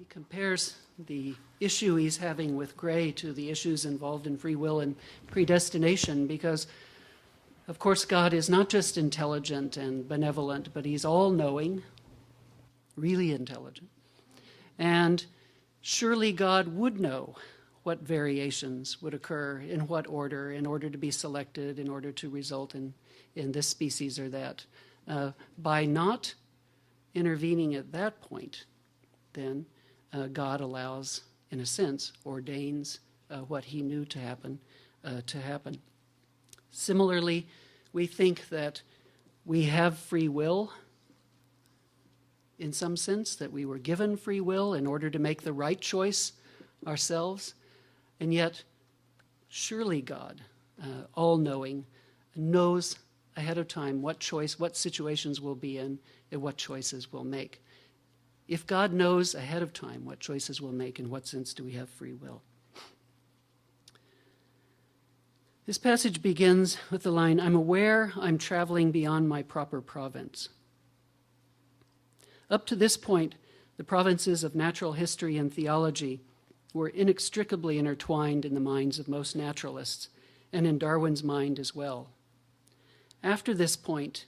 He compares the issue he's having with Gray to the issues involved in free will and predestination because, of course, God is not just intelligent and benevolent, but he's all-knowing, really intelligent. And surely God would know what variations would occur in what order in order to be selected, in order to result in this species or that. By not intervening at that point, then God allows, in a sense, ordains what he knew to happen. Similarly, we think that we have free will in some sense, that we were given free will in order to make the right choice ourselves, and yet surely God, all-knowing, knows ahead of time what situations we'll be in, and what choices we'll make. If God knows ahead of time what choices we'll make, in what sense do we have free will? This passage begins with the line, "I'm aware I'm traveling beyond my proper province." Up to this point, the provinces of natural history and theology were inextricably intertwined in the minds of most naturalists, and in Darwin's mind as well. After this point,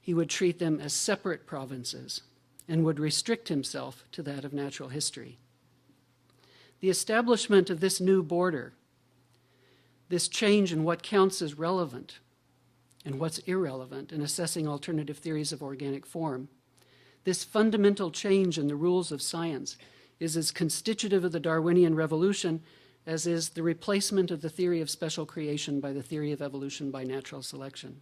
he would treat them as separate provinces and would restrict himself to that of natural history. The establishment of this new border, this change in what counts as relevant and what's irrelevant in assessing alternative theories of organic form, this fundamental change in the rules of science is as constitutive of the Darwinian revolution as is the replacement of the theory of special creation by the theory of evolution by natural selection.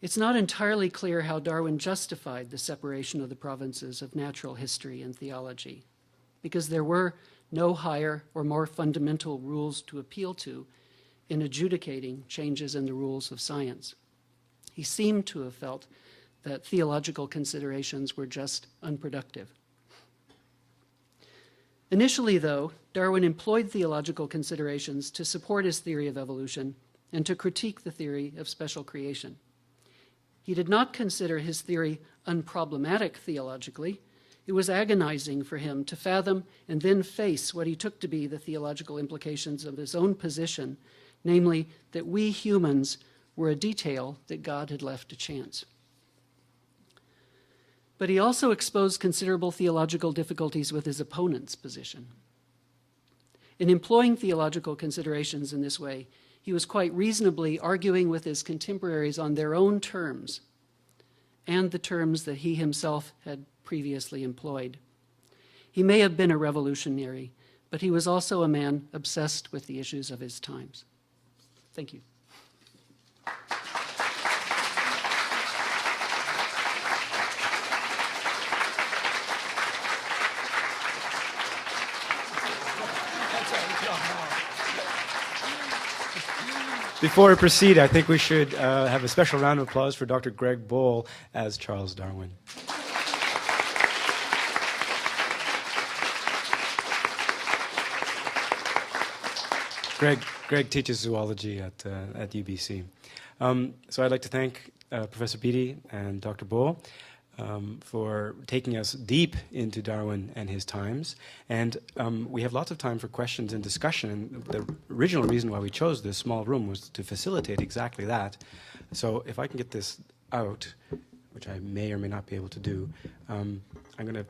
It's not entirely clear how Darwin justified the separation of the provinces of natural history and theology, because there were no higher or more fundamental rules to appeal to in adjudicating changes in the rules of science. He seemed to have felt that theological considerations were just unproductive. Initially, though, Darwin employed theological considerations to support his theory of evolution and to critique the theory of special creation. He did not consider his theory unproblematic theologically. It was agonizing for him to fathom and then face what he took to be the theological implications of his own position, namely that we humans were a detail that God had left to chance. But he also exposed considerable theological difficulties with his opponent's position. In employing theological considerations in this way, he was quite reasonably arguing with his contemporaries on their own terms and the terms that he himself had previously employed. He may have been a revolutionary, but he was also a man obsessed with the issues of his times. Thank you. Before we proceed, I think we should have a special round of applause for Dr. Greg Bole as Charles Darwin. Greg teaches zoology at UBC. So I'd like to thank Professor Beatty and Dr. Bole for taking us deep into Darwin and his times. And we have lots of time for questions and discussion. And the original reason why we chose this small room was to facilitate exactly that. So if I can get this out, which I may or may not be able to do, I'm going to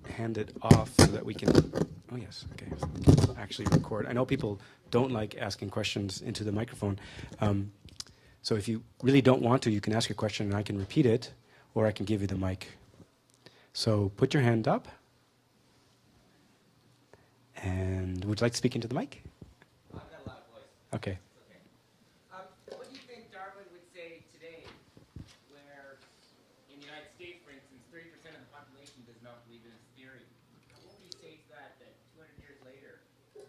hand it off so that we can, oh yes, okay, actually record. I know people don't like asking questions into the microphone. So if you really don't want to, you can ask your question and I can repeat it, or I can give you the mic. So put your hand up. And would you like to speak into the mic? I've got a loud voice. Okay. What do you think Darwin would say today, where in the United States, for instance, 30% of the population does not believe in his theory? What would he say to that 200 years later,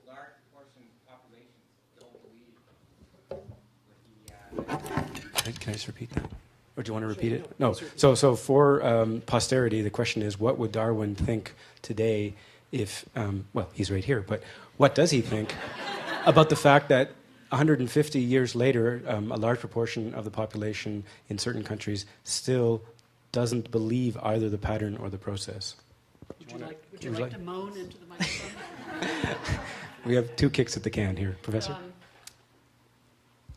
large proportion of populations don't believe what he... Can I just repeat that? Or do you want to repeat it? No. So for posterity, the question is, what would Darwin think today if, well, he's right here, but what does he think about the fact that 150 years later, a large proportion of the population in certain countries still doesn't believe either the pattern or the process? Would you like to moan into the microphone? We have 2 kicks at the can here, Professor.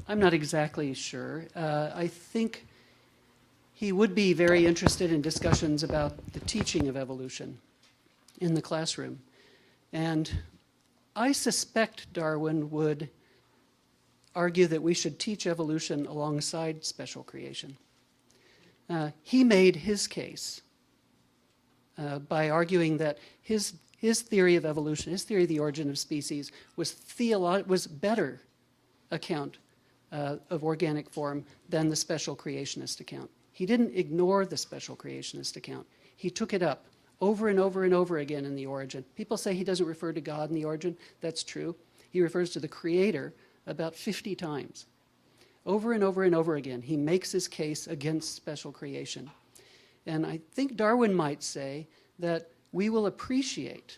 I'm not exactly sure. I think he would be very interested in discussions about the teaching of evolution in the classroom. And I suspect Darwin would argue that we should teach evolution alongside special creation. He made his case by arguing that his theory of evolution, his theory of the origin of species, was better account of organic form than the special creationist account. He didn't ignore the special creationist account. He took it up over and over and over again in the origin. People say he doesn't refer to God in the origin. That's true. He refers to the Creator about 50 times. Over and over and over again, he makes his case against special creation. And I think Darwin might say that we will appreciate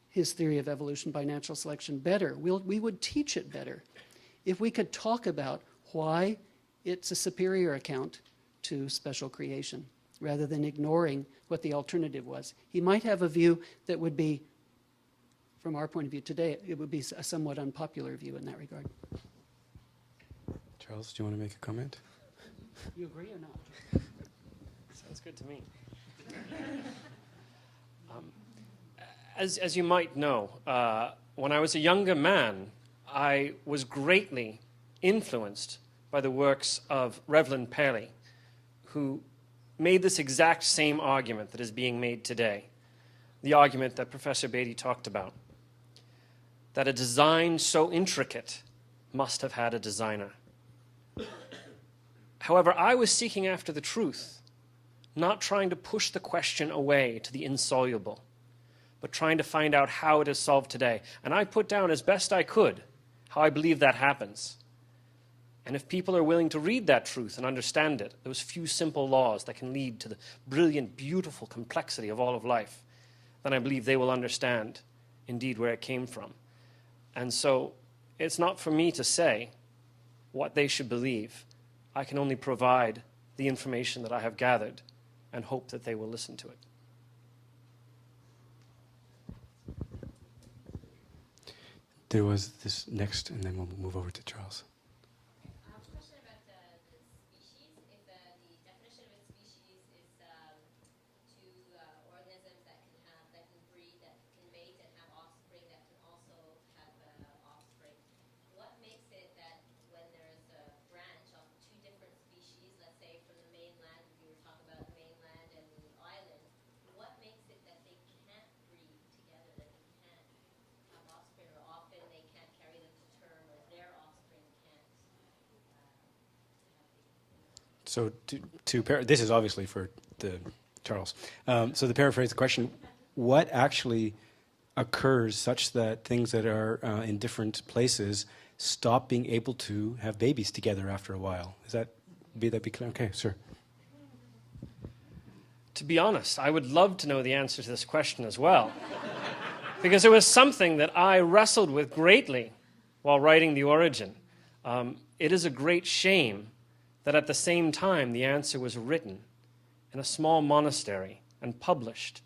his theory of evolution by natural selection better. We would teach it better if we could talk about why it's a superior account to special creation, rather than ignoring what the alternative was. He might have a view that would be, from our point of view today, it would be a somewhat unpopular view in that regard. Charles, do you want to make a comment? You agree or not? Sounds good to me. As you might know, when I was a younger man, I was greatly influenced by the works of Reverend Paley, who made this exact same argument that is being made today, the argument that Professor Beatty talked about, that a design so intricate must have had a designer. However, I was seeking after the truth, not trying to push the question away to the insoluble, but trying to find out how it is solved today. And I put down as best I could how I believe that happens. And if people are willing to read that truth and understand it, those few simple laws that can lead to the brilliant, beautiful complexity of all of life, then I believe they will understand indeed where it came from. And so it's not for me to say what they should believe. I can only provide the information that I have gathered and hope that they will listen to it. There was this next, and then we'll move over to Charles. Question about the species. If the definition of a species is two organisms that can breed, that can mate and have offspring, that can also have offspring, what makes it that when there's a branch of two different species, let's say from the mainland, if you were talking about the mainland and the island, what makes it that they can't breed together, that they can't have offspring, or often they can't carry them to term, or their offspring can't So this is obviously for Charles. So to paraphrase the question, what actually occurs such that things that are in different places stop being able to have babies together after a while? Be clear? Okay, sir. To be honest, I would love to know the answer to this question as well, because it was something that I wrestled with greatly while writing The Origin. It is a great shame that at the same time the answer was written in a small monastery and published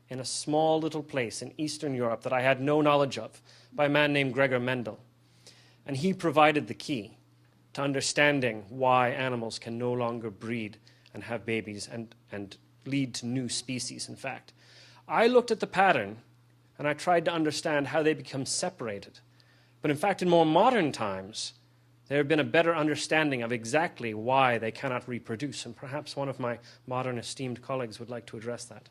in a small little place in Eastern Europe that I had no knowledge of by a man named Gregor Mendel. And he provided the key to understanding why animals can no longer breed and have babies and lead to new species, in fact. I looked at the pattern and I tried to understand how they become separated. But in fact, in more modern times, there have been a better understanding of exactly why they cannot reproduce, and perhaps one of my modern esteemed colleagues would like to address that.